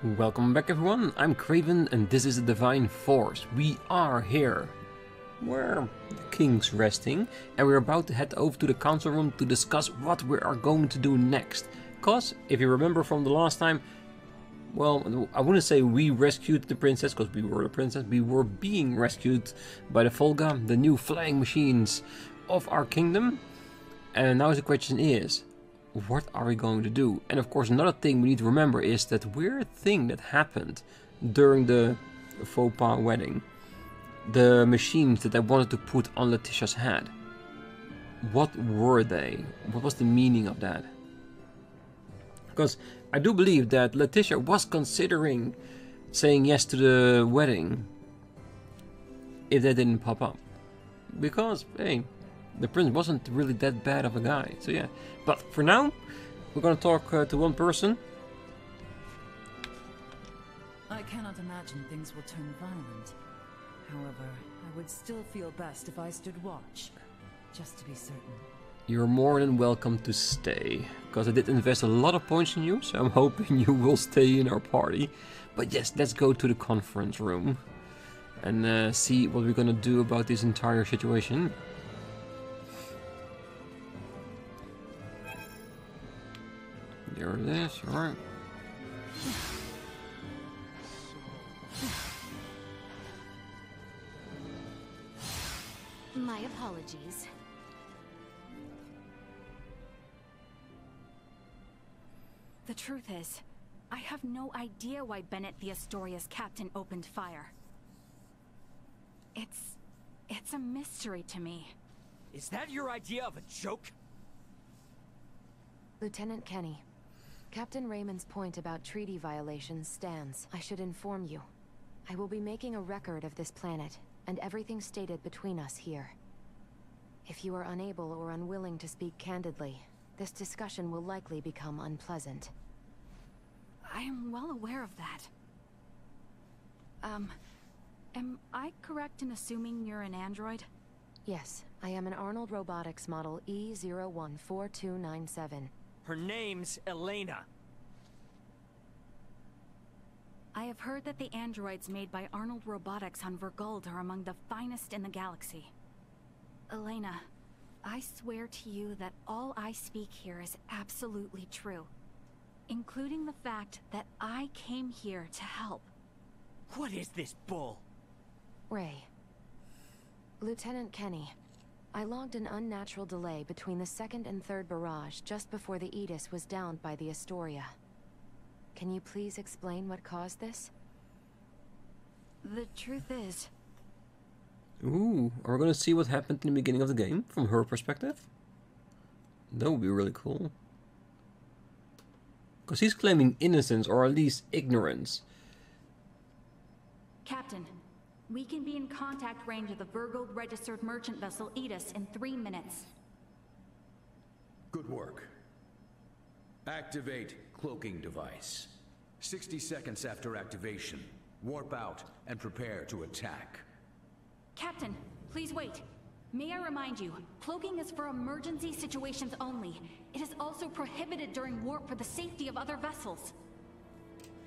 Welcome back everyone, I'm Craven and this is the Divine Force. We are here where the king's resting and we're about to head over to the council room to discuss what we are going to do next. Cause, if you remember from the last time, well, I wouldn't say we rescued the princess because we were the princess, we were being rescued by the Volga, the new flying machines of our kingdom. And now the question is, what are we going to do? And of course another thing we need to remember is that weird thing that happened during the faux pas wedding. The machines that I wanted to put on Laeticia's head. What were they? What was the meaning of that? Because I do believe that Laeticia was considering saying yes to the wedding if they didn't pop up. Because, hey, the prince wasn't really that bad of a guy, so yeah. But for now, we're gonna talk to one person. I cannot imagine things will turn violent. However, I would still feel best if I stood watch, just to be certain. You're more than welcome to stay, because I did invest a lot of points in you, so I'm hoping you will stay in our party. But yes, let's go to the conference room and see what we're gonna do about this entire situation. There it is, alright. My apologies. The truth is, I have no idea why Bennett the Aucerius captain opened fire. It's a mystery to me. Is that your idea of a joke? Lieutenant Kenny, Captain Raymond's point about treaty violations stands. I should inform you. I will be making a record of this planet, and everything stated between us here. If you are unable or unwilling to speak candidly, this discussion will likely become unpleasant. I am well aware of that. Am I correct in assuming you're an android? Yes, I am an Arnold Robotics model E014297. Her name's Elena. I have heard that the androids made by Arnold Robotics on Vergold are among the finest in the galaxy. Elena, I swear to you that all I speak here is absolutely true. Including the fact that I came here to help. What is this bull? Ray. Lieutenant Kenny, I logged an unnatural delay between the second and third barrage just before the Edis was downed by the Astoria. Can you please explain what caused this? The truth is... Ooh, are we gonna see what happened in the beginning of the game from her perspective? That would be really cool. Because he's claiming innocence or at least ignorance. Captain, we can be in contact range of the Bergholm registered merchant vessel Edis in 3 minutes. Good work. Activate cloaking device. 60 seconds after activation, warp out and prepare to attack. Captain, please wait. May I remind you, cloaking is for emergency situations only. It is also prohibited during warp for the safety of other vessels.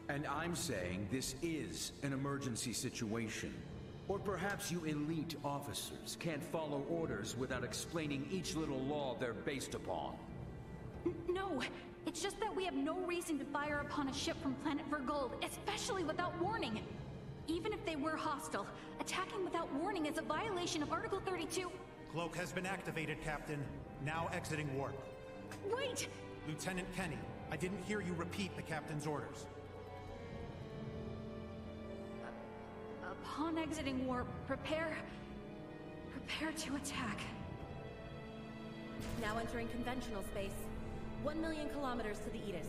And I'm saying this is an emergency situation. Or perhaps you elite officers can't follow orders without explaining each little law they're based upon. No, it's just that we have no reason to fire upon a ship from planet Vergold, especially without warning. Even if they were hostile, attacking without warning is a violation of Article 32. Cloak has been activated, Captain. Now exiting warp. Wait! Lieutenant Kenny, I didn't hear you repeat the Captain's orders. Upon exiting warp, prepare to attack. Now entering conventional space. 1 million kilometers to the Edis.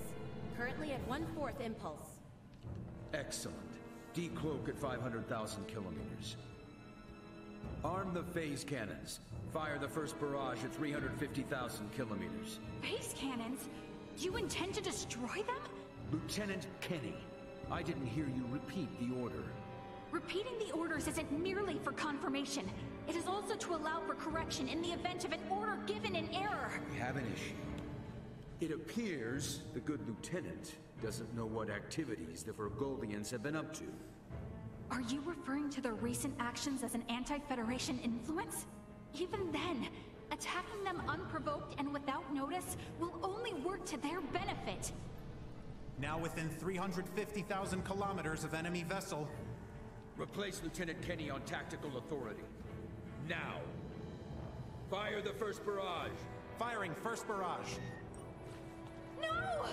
Currently at 1/4 impulse. Excellent. Decloak at 500,000 kilometers. Arm the phase cannons. Fire the first barrage at 350,000 kilometers. Phase cannons? Do you intend to destroy them? Lieutenant Kenny, I didn't hear you repeat the order. Repeating the orders isn't merely for confirmation. It is also to allow for correction in the event of an order given in error. We have an issue. It appears the good lieutenant Doesn't know what activities the Vergoldians have been up to. Are you referring to their recent actions as an anti-Federation influence? Even then, attacking them unprovoked and without notice will only work to their benefit. Now within 350,000 kilometers of enemy vessel. Replace Lieutenant Kenny on tactical authority. Now! Fire the first barrage! Firing first barrage. No!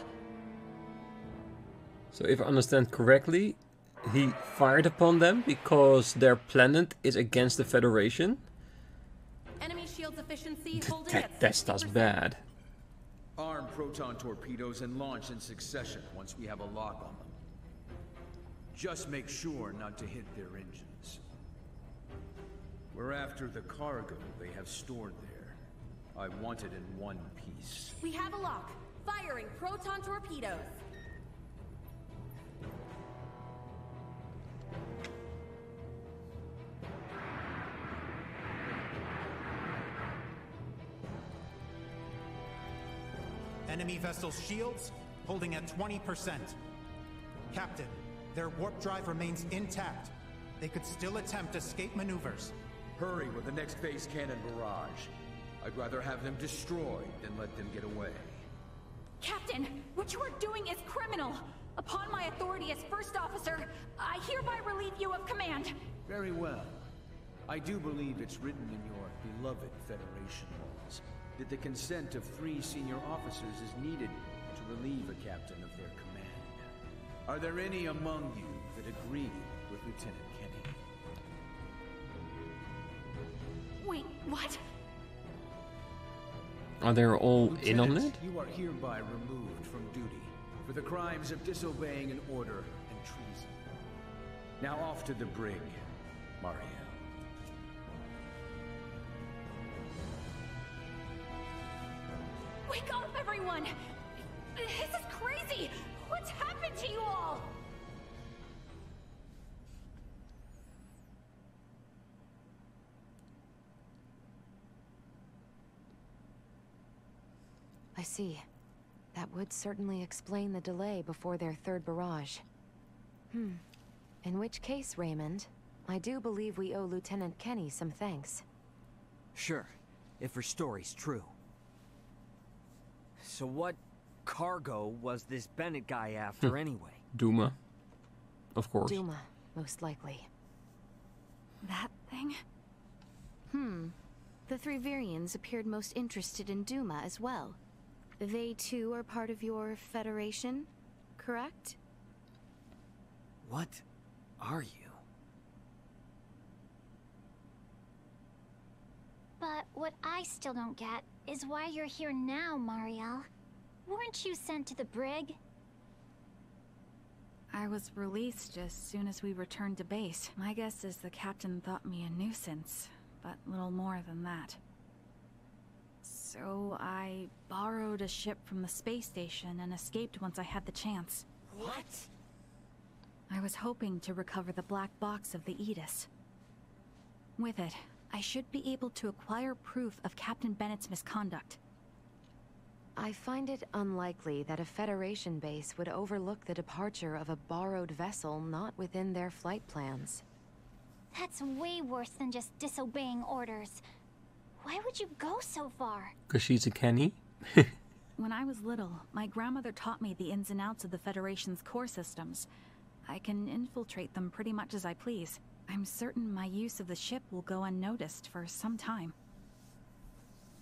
So if I understand correctly, he fired upon them because their planet is against the Federation? Enemy shield's efficiency holding at That's 60%. bad. Arm proton torpedoes and launch in succession once we have a lock on them. Just make sure not to hit their engines. We're after the cargo they have stored there. I want it in one piece. We have a lock. Firing proton torpedoes. Enemy vessel's shields holding at 20%. Captain, their warp drive remains intact. They could still attempt escape maneuvers. Hurry with the next phase cannon barrage. I'd rather have them destroyed than let them get away. Captain, what you are doing is criminal. Upon my authority as first officer, I hereby relieve you of command. Very well. I do believe it's written in your beloved Federation laws that the consent of 3 senior officers is needed to relieve a captain of their command. Are there any among you that agree with Lieutenant Kenny? Wait, what? Are they all in on Lieutenant, it? you are hereby removed from duty for the crimes of disobeying an order and treason. Now off to the brig, Mario. Wake up, everyone! This is crazy! What's happened to you all? I see. That would certainly explain the delay before their third barrage. In which case, Raymond, I do believe we owe Lieutenant Kenny some thanks. Sure, if her story's true. So what cargo was this Bennett guy after anyway? Duma. Of course. Duma, most likely. That thing? The 3 Virians appeared most interested in Duma as well. They too are part of your Federation, correct? What are you? But what I still don't get is why you're here now, Mariel. Weren't you sent to the brig? I was released as soon as we returned to base. My guess is the captain thought me a nuisance, but little more than that. So I borrowed a ship from the space station and escaped once I had the chance. What? I was hoping to recover the black box of the Aegis. With it, I should be able to acquire proof of Captain Bennett's misconduct. I find it unlikely that a Federation base would overlook the departure of a borrowed vessel not within their flight plans. That's way worse than just disobeying orders. Why would you go so far? Because she's a Kenny? When I was little, my grandmother taught me the ins and outs of the Federation's core systems. I can infiltrate them pretty much as I please. I'm certain my use of the ship will go unnoticed for some time.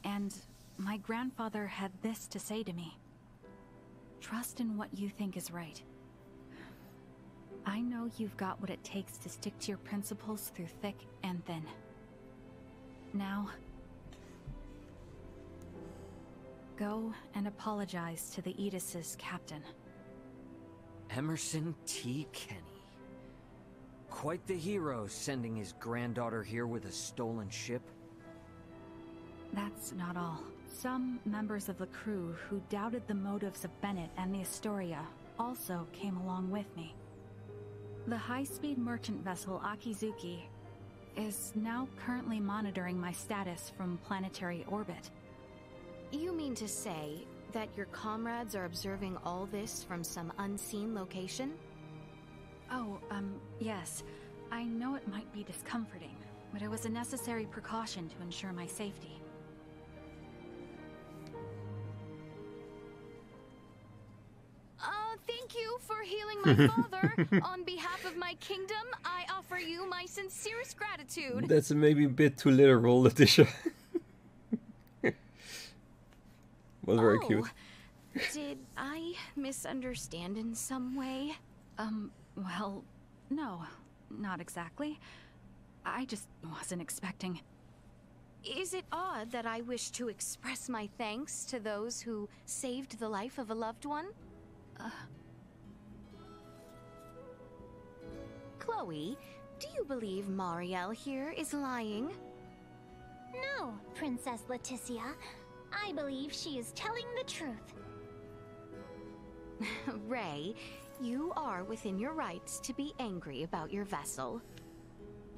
And my grandfather had this to say to me. Trust in what you think is right. I know you've got what it takes to stick to your principles through thick and thin. Now, go and apologize to the Aegis' captain. Emerson T. Kenny. Quite the hero, sending his granddaughter here with a stolen ship. That's not all. Some members of the crew who doubted the motives of Bennett and the Astoria also came along with me. The high-speed merchant vessel Akizuki is now currently monitoring my status from planetary orbit. You mean to say that your comrades are observing all this from some unseen location? Oh, yes. I know it might be discomforting, but it was a necessary precaution to ensure my safety. Thank you for healing my father. On behalf of my kingdom, I offer you my sincerest gratitude. That's maybe a bit too literal, Laeticia. Was very cute. Did I misunderstand in some way? Well, no, not exactly. I just wasn't expecting... Is it odd that I wish to express my thanks to those who saved the life of a loved one? Chloe, do you believe Marielle here is lying? No, Princess Laeticia. I believe she is telling the truth. Ray, you are within your rights to be angry about your vessel.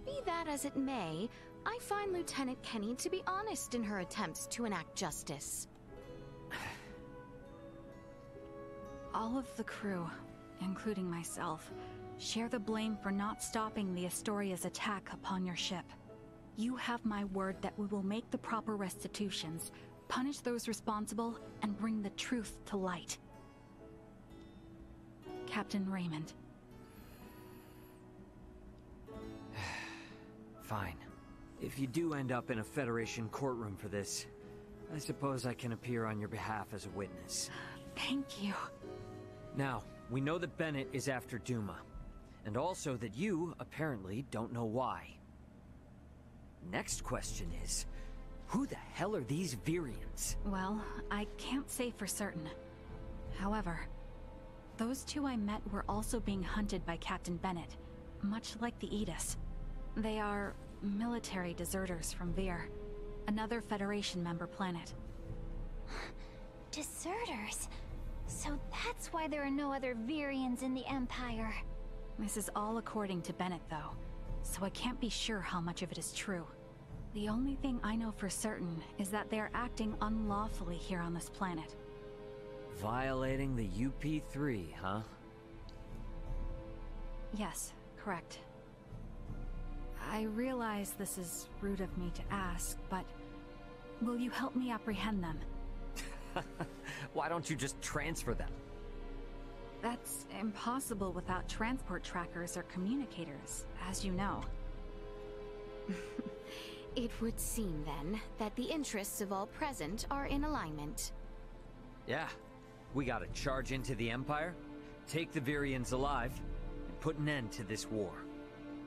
Be that as it may, I find Lieutenant Kenny to be honest in her attempts to enact justice. All of the crew, including myself, share the blame for not stopping the Astoria's attack upon your ship. You have my word that we will make the proper restitutions, punish those responsible, and bring the truth to light. Captain Raymond. Fine. If you do end up in a Federation courtroom for this, I suppose I can appear on your behalf as a witness. Thank you. Now, we know that Bennett is after Duma, and also that you, apparently, don't know why. Next question is, who the hell are these Virians? Well, I can't say for certain. However, those two I met were also being hunted by Captain Bennett, much like the Aegis. They are military deserters from Vey'l, another Federation member planet. Deserters? So that's why there are no other Virians in the Empire. This is all according to Bennett, though, so I can't be sure how much of it is true. The only thing I know for certain is that they are acting unlawfully here on this planet. Violating the Ep23, huh? Yes, correct. I realize this is rude of me to ask, but will you help me apprehend them? Why don't you just transfer them? That's impossible without transport trackers or communicators, as you know. It would seem, then, that the interests of all present are in alignment. Yeah. We gotta charge into the Empire, take the Virians alive, and put an end to this war.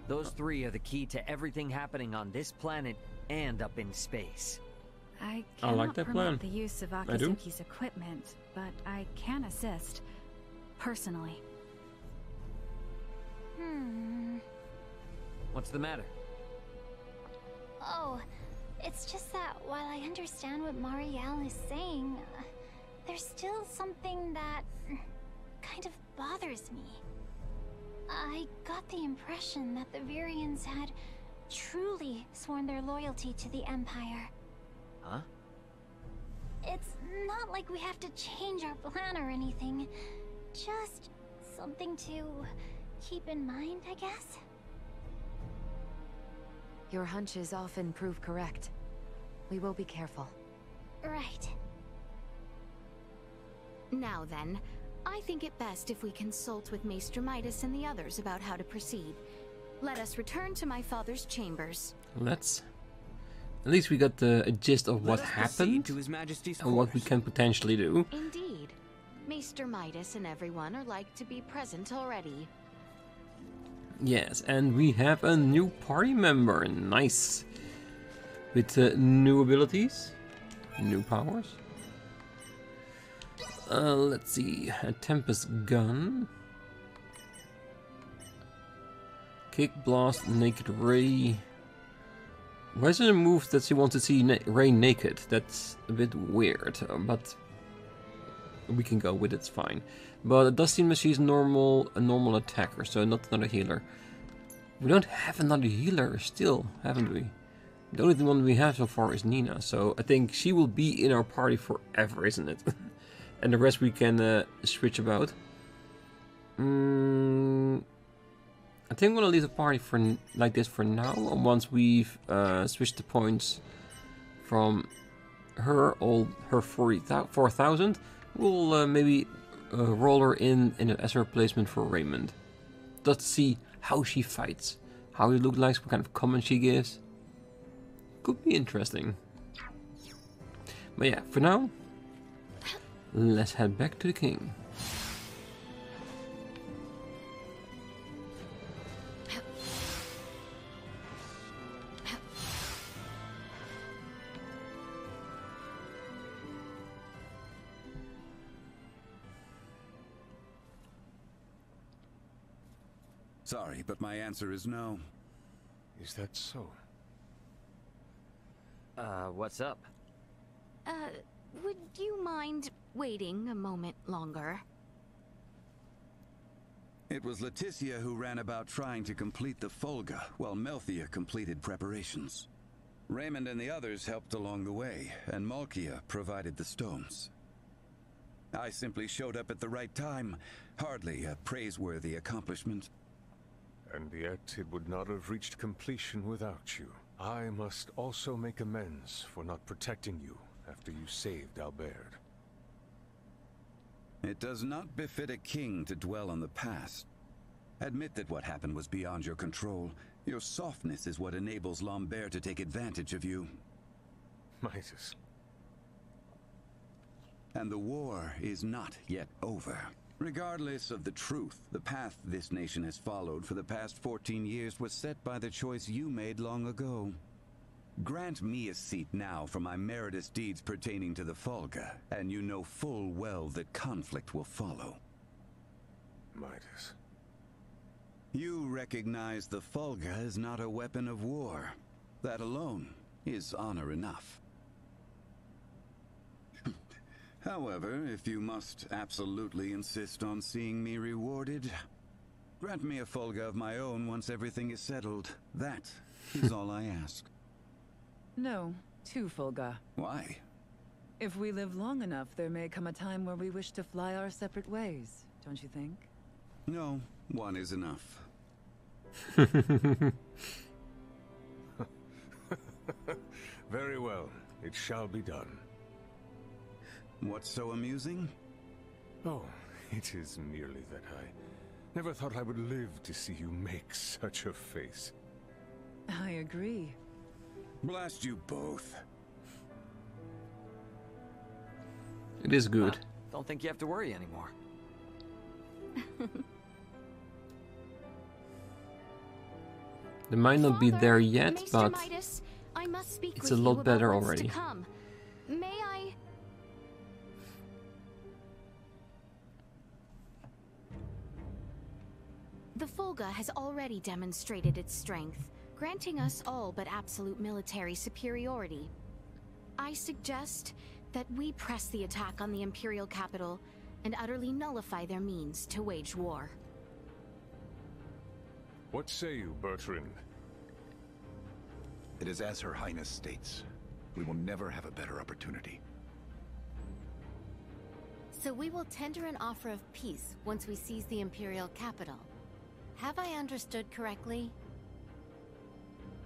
Those three are the key to everything happening on this planet and up in space. I cannot like that promote plan. the use of Akizuki's equipment, but I can assist, personally. What's the matter? Oh, it's just that while I understand what Marielle is saying, there's still something that kind of bothers me. I got the impression that the Virians had truly sworn their loyalty to the Empire. Huh? It's not like we have to change our plan or anything. Just something to keep in mind, I guess? Your hunches often prove correct. We will be careful. Right. Now then, I think it best if we consult with Maester Midas and the others about how to proceed. Let us return to my father's chambers. Let's. At least we got a gist of what happened to His Majesty's and what we can potentially do. Indeed. Maester Midas and everyone are like to be present already. Yes, and we have a new party member. Nice. With new abilities, new powers. Let's see. A Tempest Gun. Kick, Blast, Naked Ray. Why is it a move that she wants to see Ray naked? That's a bit weird, but we can go with it, it's fine. But it does seem that she's a normal attacker, so not another healer. We don't have another healer still, haven't we? The only one we have so far is Nina, so I think she will be in our party forever, isn't it? and the rest we can switch about. I think I'm gonna leave the party for like this for now. Once we've switched the points from her 4,000, we'll maybe roll her in as a replacement for Raymond. Just to see how she fights, how it looks like, what kind of comments she gives. Could be interesting. But yeah, for now, let's head back to the king. Sorry, but my answer is no. Is that so? What's up? Would you mind waiting a moment longer? It was Laeticia who ran about trying to complete the Folga, while Melthia completed preparations. Raymond and the others helped along the way, and Malkia provided the stones. I simply showed up at the right time, hardly a praiseworthy accomplishment. And yet it would not have reached completion without you. I must also make amends for not protecting you after you saved Albaird. It does not befit a king to dwell on the past. Admit that what happened was beyond your control. Your softness is what enables Lambert to take advantage of you. Midas. And the war is not yet over. Regardless of the truth, the path this nation has followed for the past 14 years was set by the choice you made long ago. Grant me a seat now for my meritorious deeds pertaining to the Folga, and you know full well that conflict will follow. Midas. You recognize the Folga is not a weapon of war. That alone is honor enough. However, if you must absolutely insist on seeing me rewarded, grant me a Folga of my own once everything is settled. That is all I ask. No, 2 Fulga. Why? If we live long enough, there may come a time where we wish to fly our separate ways, don't you think? No, 1 is enough. Very well, it shall be done. What's so amusing? Oh, it is merely that I never thought I would live to see you make such a face. I agree. Blast you both. It is good. Don't think you have to worry anymore. They might not be there yet, Maester but Midas, I must speak it's with a you lot about better what's already. to come. May I? The Folga has already demonstrated its strength, granting us all but absolute military superiority. I suggest that we press the attack on the Imperial capital and utterly nullify their means to wage war. What say you, Bertrand? It is as Her Highness states. We will never have a better opportunity. So we will tender an offer of peace once we seize the Imperial capital. Have I understood correctly?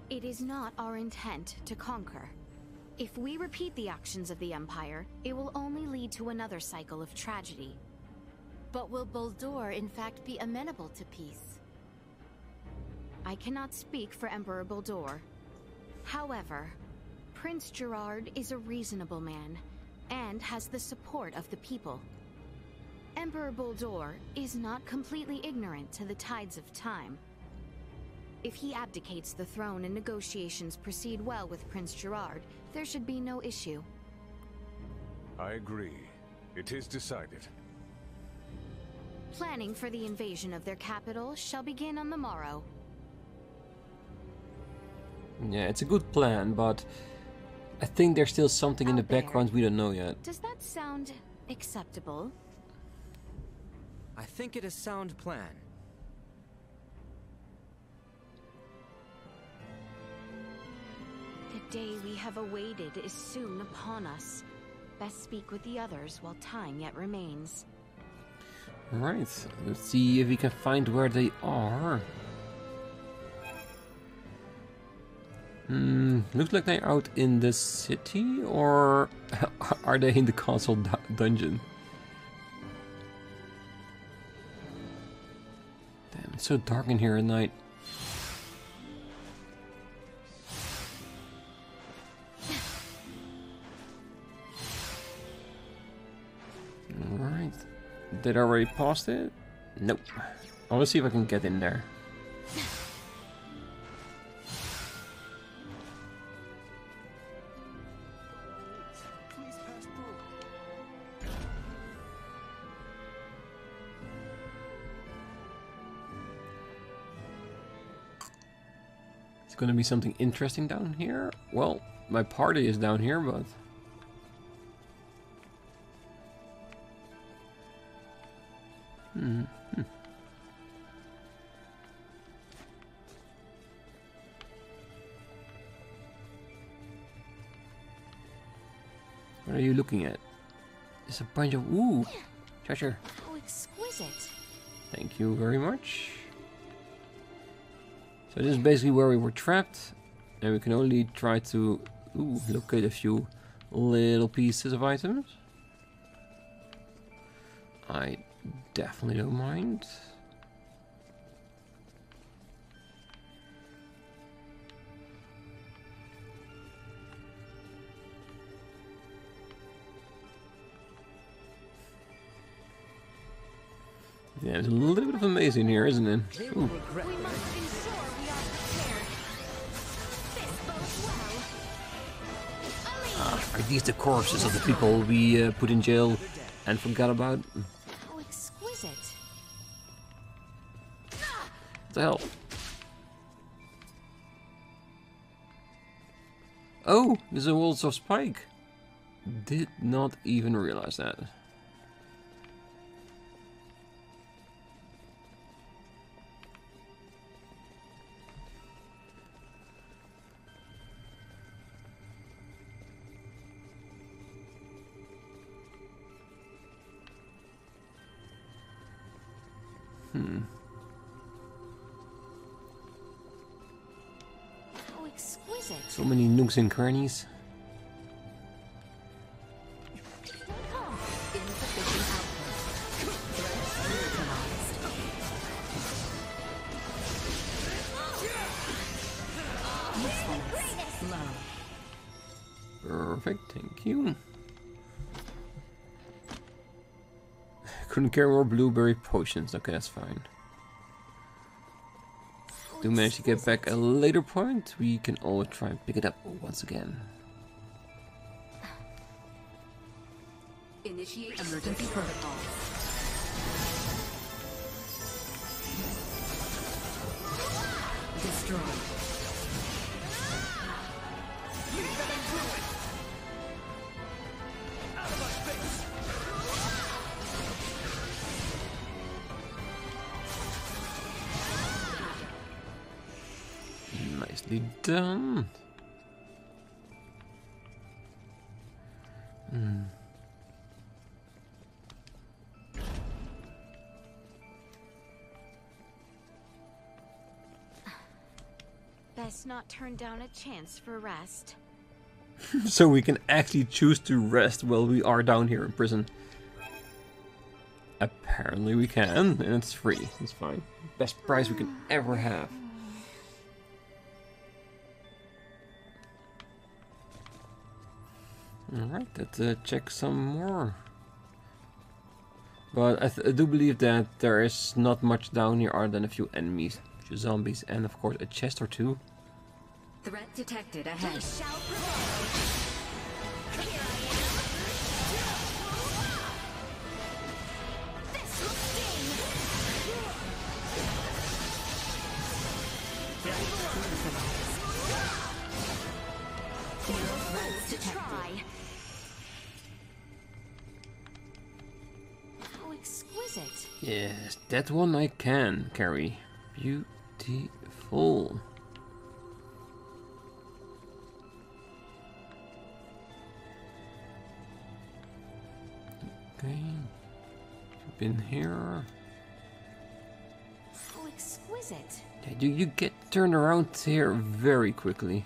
It is not our intent to conquer. If we repeat the actions of the Empire, it will only lead to another cycle of tragedy. But will Boldur in fact be amenable to peace? I cannot speak for Emperor Boldur. However, Prince Gerard is a reasonable man, and has the support of the people. Emperor Boldur is not completely ignorant to the tides of time. If he abdicates the throne and negotiations proceed well with Prince Gerard, there should be no issue. I agree. It is decided. Planning for the invasion of their capital shall begin on the morrow. Yeah, it's a good plan, but I think there's still something in the background we don't know yet. Does that sound acceptable? I think it a sound plan. The day we have awaited is soon upon us. Best speak with the others while time yet remains. Right, let's see if we can find where they are. Looks like they're out in the city, or are they in the castle dungeon? Damn, it's so dark in here at night. Alright. Did I already pause it? Nope. I want to see if I can get in there. Is going to be something interesting down here? Well, my party is down here, but... What are you looking at? There's a bunch of... Ooh! Treasure! How exquisite! Thank you very much. So this is basically where we were trapped. And we can only try to... Ooh, locate a few little pieces of items. I definitely don't mind. Yeah, there's a little bit of amazing here, isn't it? Ooh. Are these the corpses of the people we put in jail and forgot about? How exquisite! What the hell? Oh, there's a walls of spike. Did not even realize that. How exquisite! So many nooks and crannies. Perfect, thank you. Couldn't carry more blueberry potions. Okay, that's fine. Do manage to get back a later point. We can always try and pick it up once again. Initiate emergency protocol. Destroy. Nicely done. Best not turn down a chance for rest. So we can actually choose to rest while we are down here in prison. Apparently we can, and it's free. It's fine. Best price we can ever have. Alright, let's check some more. But I do believe that there is not much down here other than a few enemies, a few zombies, and of course a chest or two. Threat detected ahead. How exquisite! Yes, that one I can carry. Beautiful. Okay. Been here. Oh, exquisite. Yeah, you get turned around here very quickly.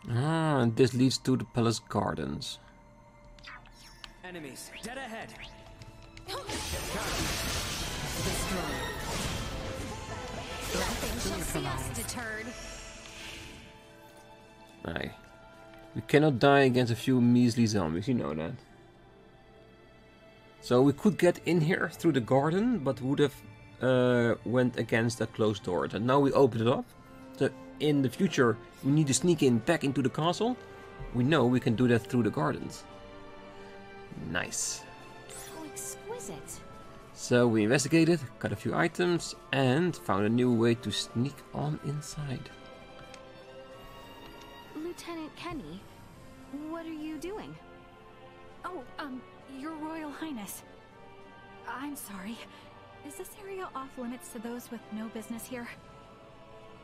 Ah, and this leads to the palace gardens. Enemies, dead ahead. Nothing shall see us deterred. Aye. We cannot die against a few measly zombies, you know that. So we could get in here through the garden, but would have went against a closed door. And now we open it up. So in the future, we need to sneak in back into the castle. We know we can do that through the gardens. Nice. Oh, exquisite. So we investigated, got a few items, and found a new way to sneak on inside. Lieutenant Kenny, what are you doing? Oh, Your Royal Highness. I'm sorry. Is this area off limits to those with no business here?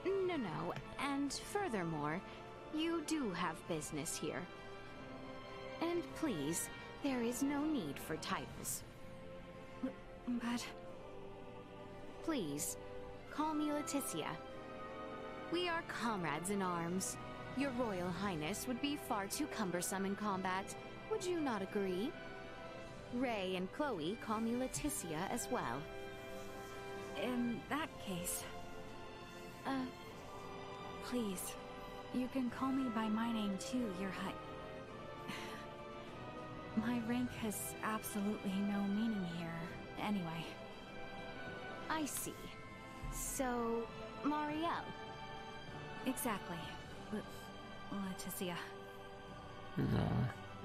No. And furthermore, you do have business here. And please, there is no need for titles. But... Please, call me Laeticia. We are comrades in arms. Your Royal Highness would be far too cumbersome in combat. Would you not agree? Ray and Chloe call me Laeticia as well. In that case... Please, you can call me by my name too, Your High... My rank has absolutely no meaning here, anyway. I see. So, Marielle? Exactly. Laeticia. No.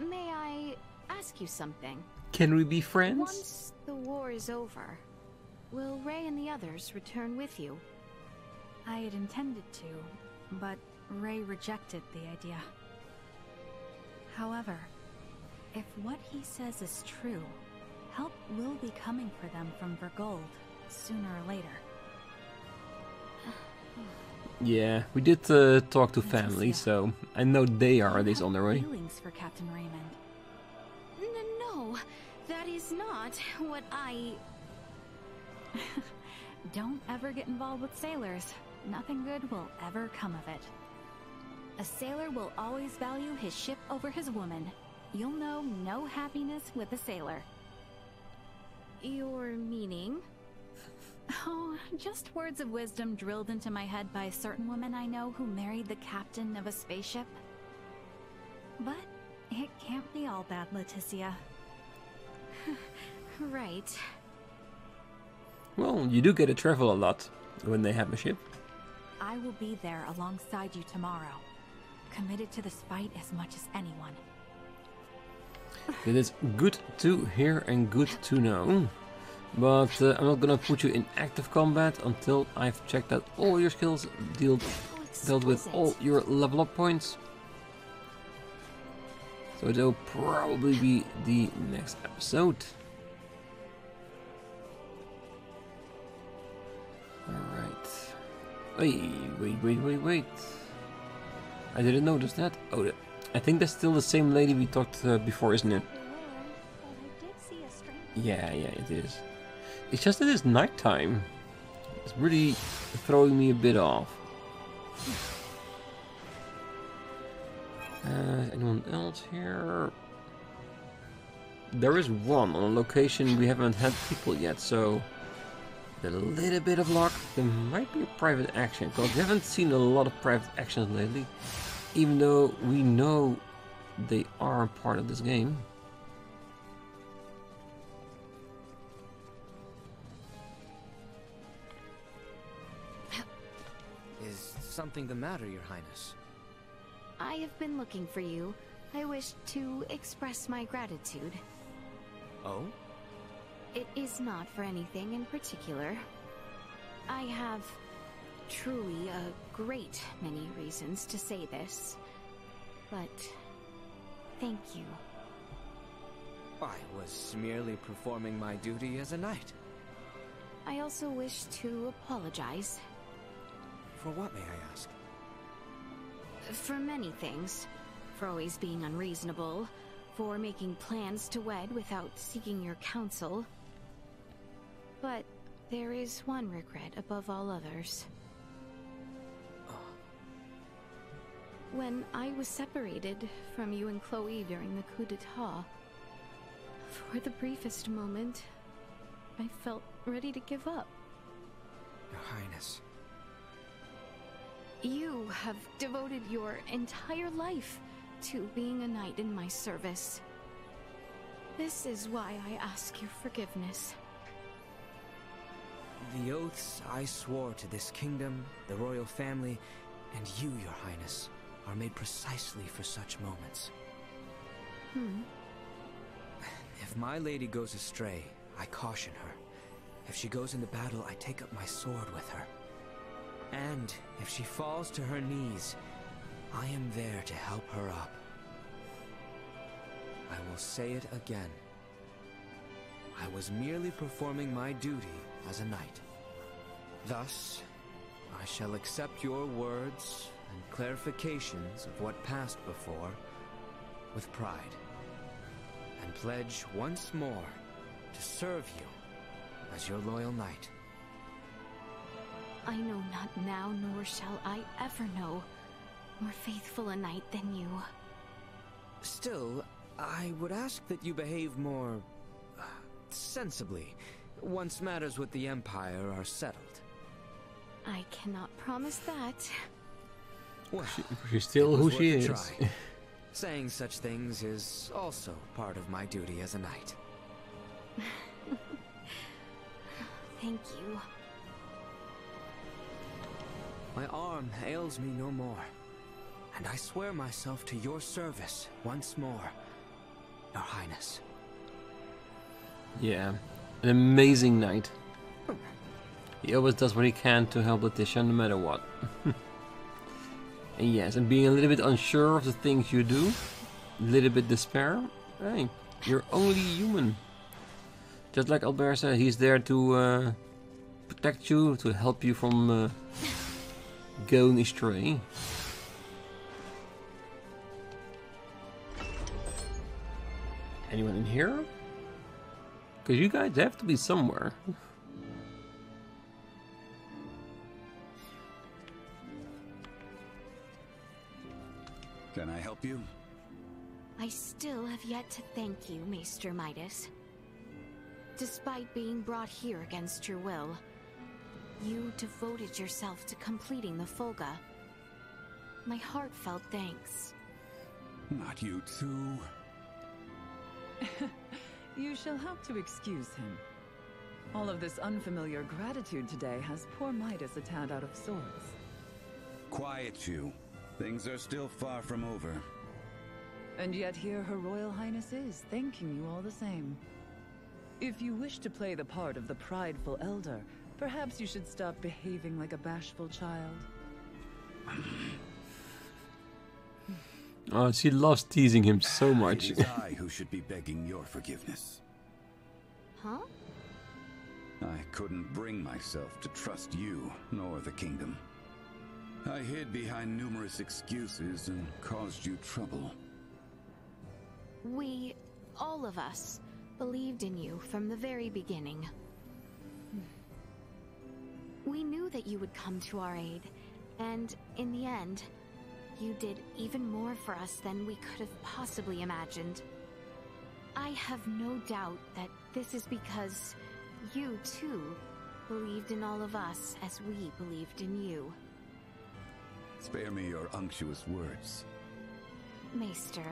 May I ask you something? Can we be friends? Once the war is over, will Ray and the others return with you? I had intended to, but Ray rejected the idea. However, if what he says is true, help will be coming for them from Bergholm sooner or later. Yeah, we did talk to family, so I know they are at least on their way. Feelings for Captain Raymond. No, that is not what I... Don't ever get involved with sailors. Nothing good will ever come of it. A sailor will always value his ship over his woman. You'll know no happiness with a sailor. Your meaning? Oh, just words of wisdom drilled into my head by a certain woman I know who married the captain of a spaceship. But it can't be all bad, Laeticia. Right. Well, you do get to travel a lot when they have a ship. I will be there alongside you tomorrow. Committed to this fight as much as anyone. It is good to hear and good to know. But I'm not gonna put you in active combat until I've checked out all your skills, dealt with all your level up points. So it'll probably be the next episode. Alright. Wait. I didn't notice that. Oh, I think that's still the same lady we talked before, isn't it? Yeah, it is. It's just that it's nighttime. It's really throwing me a bit off. Anyone else here? There is one on a location we haven't had people yet, so with a little bit of luck, there might be a private action, because we haven't seen a lot of private actions lately, even though we know they are part of this game. Is something the matter, Your Highness? I have been looking for you. I wish to express my gratitude. Oh? It is not for anything in particular. I have truly a great many reasons to say this, but thank you. I was merely performing my duty as a knight. I also wish to apologize. For what, may I ask? For many things. For always being unreasonable. For making plans to wed without seeking your counsel. But there is one regret above all others. When I was separated from you and Chloe during the coup d'etat, for the briefest moment, I felt ready to give up. Your Highness. You have devoted your entire life to being a knight in my service. This is why I ask your forgiveness. The oaths I swore to this kingdom, the royal family, and you, Your Highness, are made precisely for such moments. If my lady goes astray, I caution her. If she goes into battle, I take up my sword with her. And if she falls to her knees, I am there to help her up. I will say it again. I was merely performing my duty as a knight. Thus, I shall accept your words and clarifications of what passed before with pride, and pledge once more to serve you as your loyal knight. I know not now, nor shall I ever know more faithful a knight than you. Still, I would ask that you behave more sensibly once matters with the Empire are settled. I cannot promise that. Well, she's still who she is. Try. Saying such things is also part of my duty as a knight. Thank you. My arm ails me no more, and I swear myself to your service once more, Your Highness. Yeah, an amazing knight. He always does what he can to help Laeticia no matter what. And yes, and being a little bit unsure of the things you do, a little bit despair, hey, you're only human. Just like Albaird said, he's there to protect you, to help you from going astray. Anyone in here? Because you guys have to be somewhere. Can I help you? I still have yet to thank you, Maester Midas. Despite being brought here against your will, you devoted yourself to completing the Folga. My heartfelt thanks. Not you too. You shall have to excuse him. All of this unfamiliar gratitude today has poor Midas a tad out of sorts. Quiet you. Things are still far from over. And yet here Her Royal Highness is, thanking you all the same. If you wish to play the part of the prideful elder, perhaps you should stop behaving like a bashful child. Oh, she loves teasing him so much. It is I who should be begging your forgiveness. Huh? I couldn't bring myself to trust you, nor the kingdom. I hid behind numerous excuses and caused you trouble. We, all of us, believed in you from the very beginning. We knew that you would come to our aid, and in the end, you did even more for us than we could have possibly imagined. I have no doubt that this is because you, too, believed in all of us as we believed in you. Spare me your unctuous words. Maester,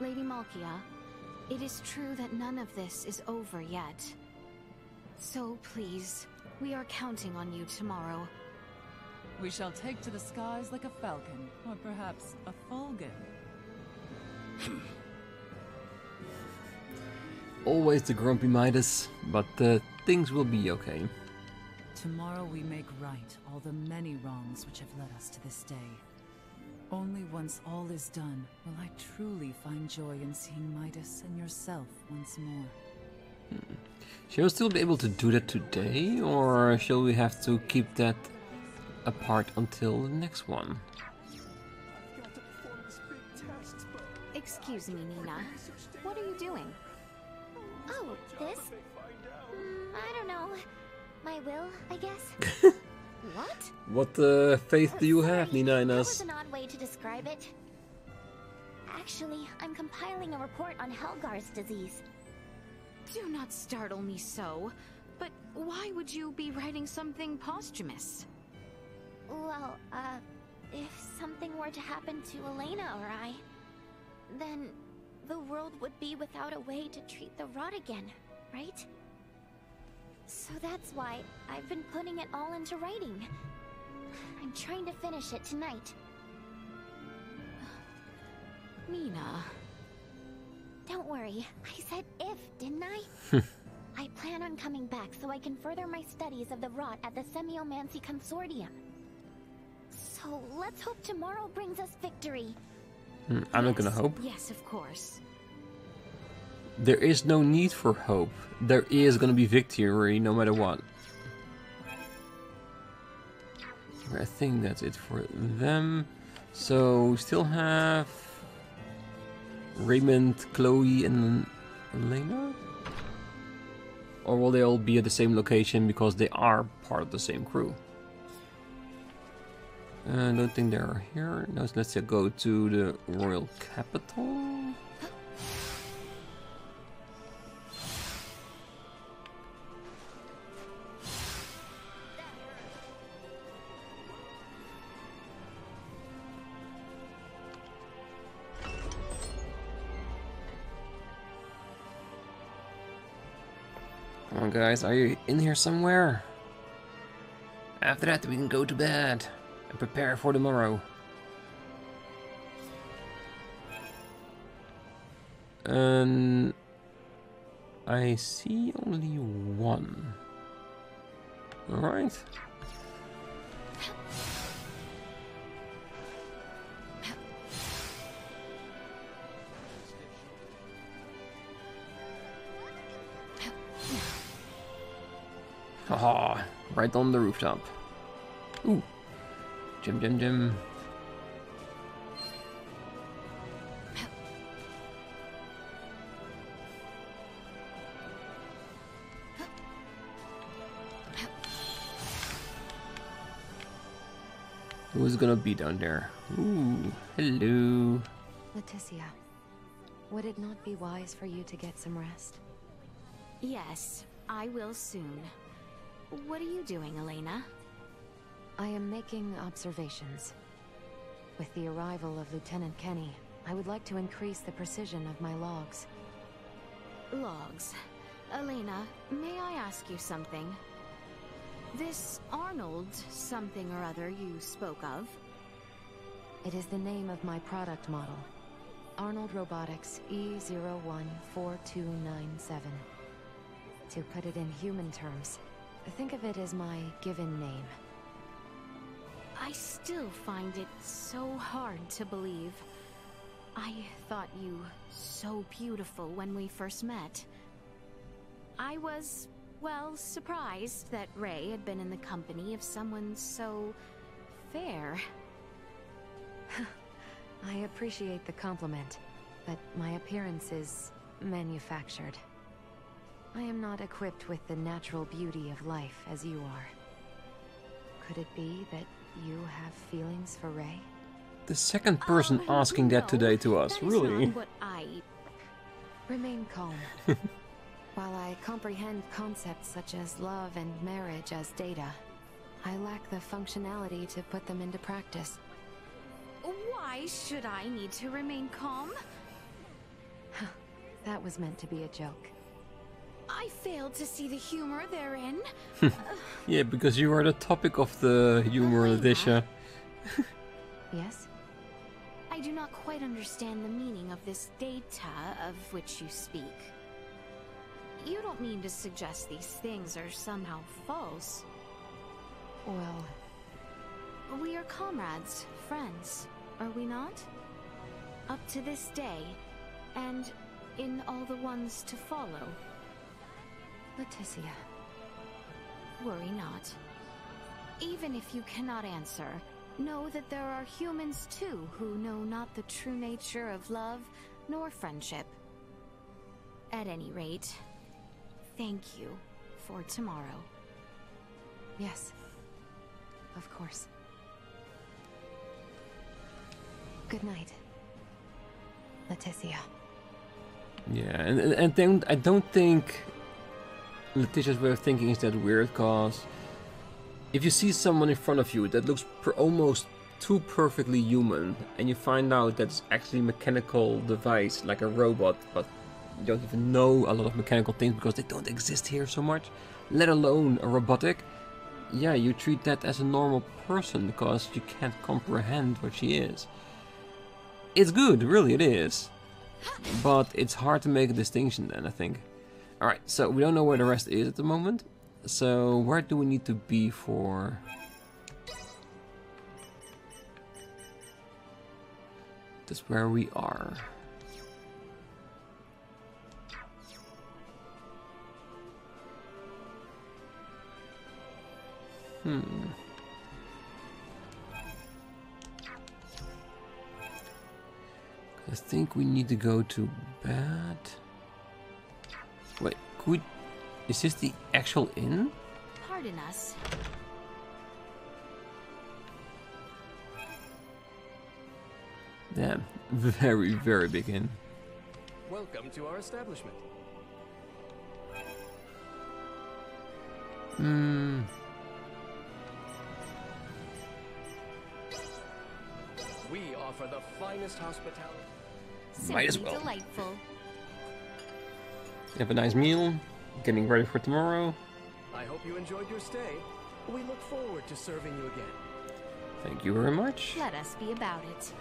Lady Malkia, it is true that none of this is over yet. So please, we are counting on you tomorrow. We shall take to the skies like a falcon, or perhaps a falcon. Always the grumpy Midas, but things will be okay. Tomorrow we make right all the many wrongs which have led us to this day. Only once all is done will I truly find joy in seeing Midas and yourself once more. Shall we still be able to do that today, or shall we have to keep that apart until the next one? Excuse me, Nina. What are you doing? Oh, this? I don't know. My will, I guess. What? What faith do you have, Nina, in That us? was an odd way to describe it. Actually, I'm compiling a report on Helgar's disease. Do not startle me so. But why would you be writing something posthumous? Well, if something were to happen to Elena or I, then the world would be without a way to treat the rot again, right? So that's why I've been putting it all into writing. I'm trying to finish it tonight. Nina. Don't worry, I said if, didn't I? I plan on coming back so I can further my studies of the rot at the Semiomancy Consortium. So let's hope tomorrow brings us victory. I'm not gonna hope. Yes, of course. There is no need for hope. There is gonna be victory no matter what. I think that's it for them. So we still have Raymond, Chloe, and Elena? Or will they all be at the same location because they are part of the same crew? I don't think they are here. No, so let's go to the royal capital. Come on, guys, are you in here somewhere? After that, we can go to bed and prepare for tomorrow. I see only one. Alright. Haha, right on the rooftop. Ooh. Gem. Who's gonna be down there? Ooh, hello. Laeticia, would it not be wise for you to get some rest? Yes, I will soon. What are you doing, Elena? I am making observations. With the arrival of Lieutenant Kenny, I would like to increase the precision of my logs. Logs. Elena, may I ask you something? This Arnold something or other you spoke of? It is the name of my product model. Arnold Robotics E014297. To put it in human terms, think of it as my given name. I still find it so hard to believe. I thought you so beautiful when we first met. I was, well, surprised that Ray had been in the company of someone so fair. I appreciate the compliment, but my appearance is manufactured. I am not equipped with the natural beauty of life as you are. Could it be that you have feelings for Ray? The second person asking that today to us, that is really? not what I... Remain calm. While I comprehend concepts such as love and marriage as data, I lack the functionality to put them into practice. Why should I need to remain calm? That was meant to be a joke. I failed to see the humor therein. Yeah, because you are the topic of the humor, Laeticia. Yes? I do not quite understand the meaning of this data of which you speak. You don't mean to suggest these things are somehow false? Well... We are comrades, friends, are we not? Up to this day, and in all the ones to follow. Laeticia, worry not. Even if you cannot answer, know that there are humans too who know not the true nature of love nor friendship. At any rate, thank you for tomorrow. Yes. Of course. Good night, Laeticia. Yeah, and then I don't think Leticia's way of thinking is that weird, because if you see someone in front of you that looks almost too perfectly human, and you find out that it's actually a mechanical device, like a robot, but you don't even know a lot of mechanical things because they don't exist here so much, let alone a robotic, yeah, you treat that as a normal person because you can't comprehend what she is. It's good, really it is. But it's hard to make a distinction then, I think. Alright, so we don't know where the rest is at the moment. So where do we need to be for... That's where we are. I think we need to go to bed. Wait, could we... Is this the actual inn? Pardon us. Damn, very, very big inn. Welcome to our establishment. We offer the finest hospitality. Might as well. Delightful. Have a nice meal. Getting ready for tomorrow. I hope you enjoyed your stay. We look forward to serving you again. Thank you very much. Let us be about it.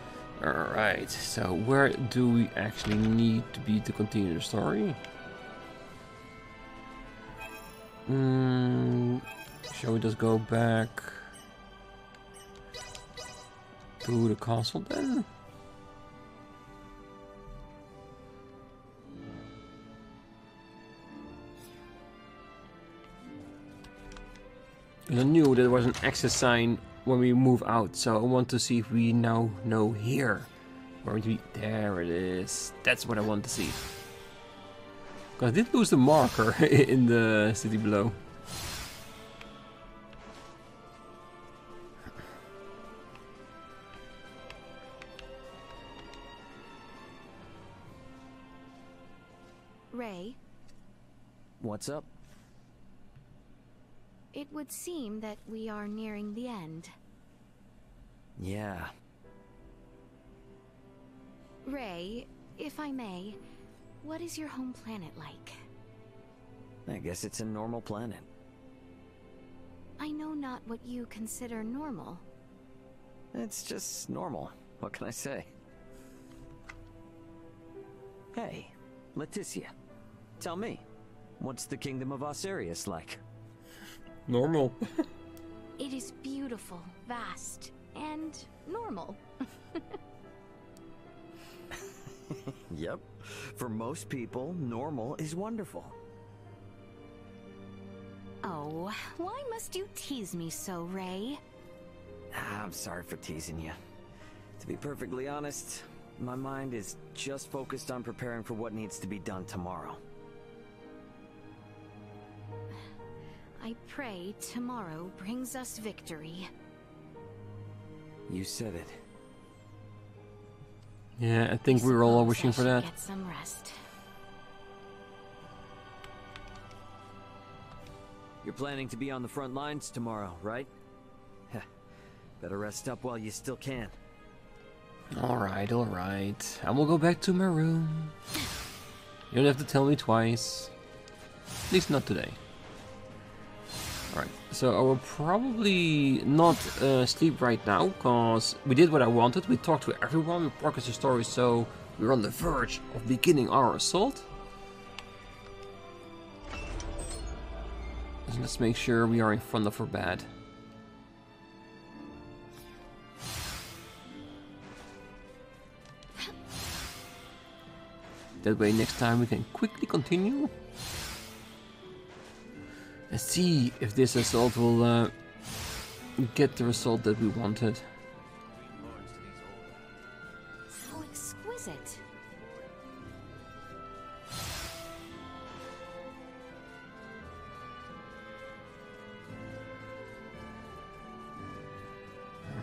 Alright, so where do we actually need to be to continue the story? Shall we just go back to the castle then? I knew there was an access sign when we move out, so I want to see if we now know here. Where do we... There it is. That's what I want to see. Because I did lose the marker in the city below. Ray? What's up? It would seem that we are nearing the end. Yeah. Ray, if I may, what is your home planet like? I guess it's a normal planet. I know not what you consider normal. It's just normal. What can I say? Hey, Laeticia, tell me, what's the Kingdom of Aucerius like? Normal. It is beautiful, vast, and normal. Yep. For most people, normal is wonderful. Oh, why must you tease me so, Ray? I'm sorry for teasing you. To be perfectly honest, my mind is just focused on preparing for what needs to be done tomorrow. I pray tomorrow brings us victory. You said it. Yeah, I think we were all wishing for that. Get some rest. You're planning to be on the front lines tomorrow, right? Heh. Better rest up while you still can. Alright, alright. I will go back to my room. You don't have to tell me twice. At least not today. Alright, so I will probably not sleep right now, because we did what I wanted. We talked to everyone, we progressed the story, so we're on the verge of beginning our assault. So let's make sure we are in front of our bed. That way next time we can quickly continue. Let's see if this assault will get the result that we wanted. How exquisite.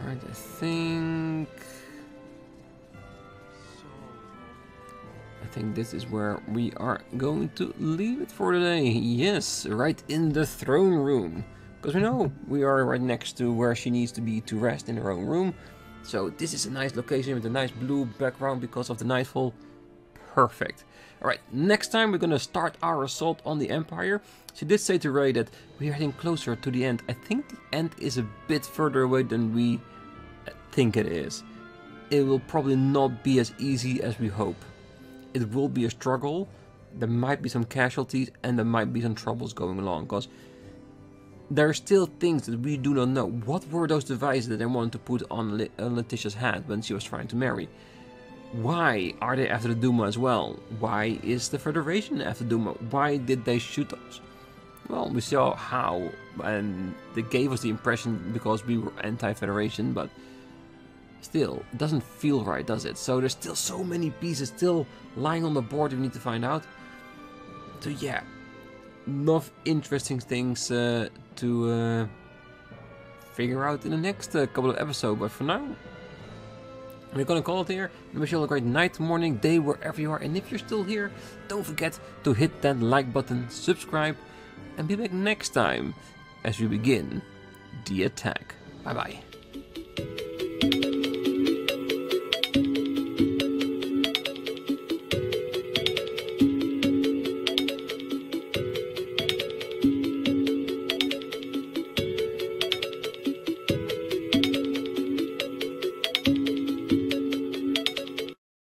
Alright, I think this is where we are going to leave it for today. Yes, right in the throne room. Because we know we are right next to where she needs to be to rest in her own room. So this is a nice location with a nice blue background because of the nightfall. Perfect. Alright, next time we're going to start our assault on the Empire. She did say to Ray that we are getting closer to the end. I think the end is a bit further away than we think it is. It will probably not be as easy as we hope. It will be a struggle, there might be some casualties and there might be some troubles going along, because there are still things that we do not know. What were those devices that they wanted to put on Laeticia's head when she was trying to marry? Why are they after the Duma as well? Why is the Federation after Duma? Why did they shoot us? Well, we saw how, and they gave us the impression because we were anti-Federation, but still, it doesn't feel right, does it? So there's still so many pieces still lying on the board we need to find out. So yeah, enough interesting things to figure out in the next couple of episodes. But for now, we're gonna call it here. I wish you all a great night, morning, day, wherever you are. And if you're still here, don't forget to hit that like button, subscribe, and be back next time as we begin the attack. Bye bye.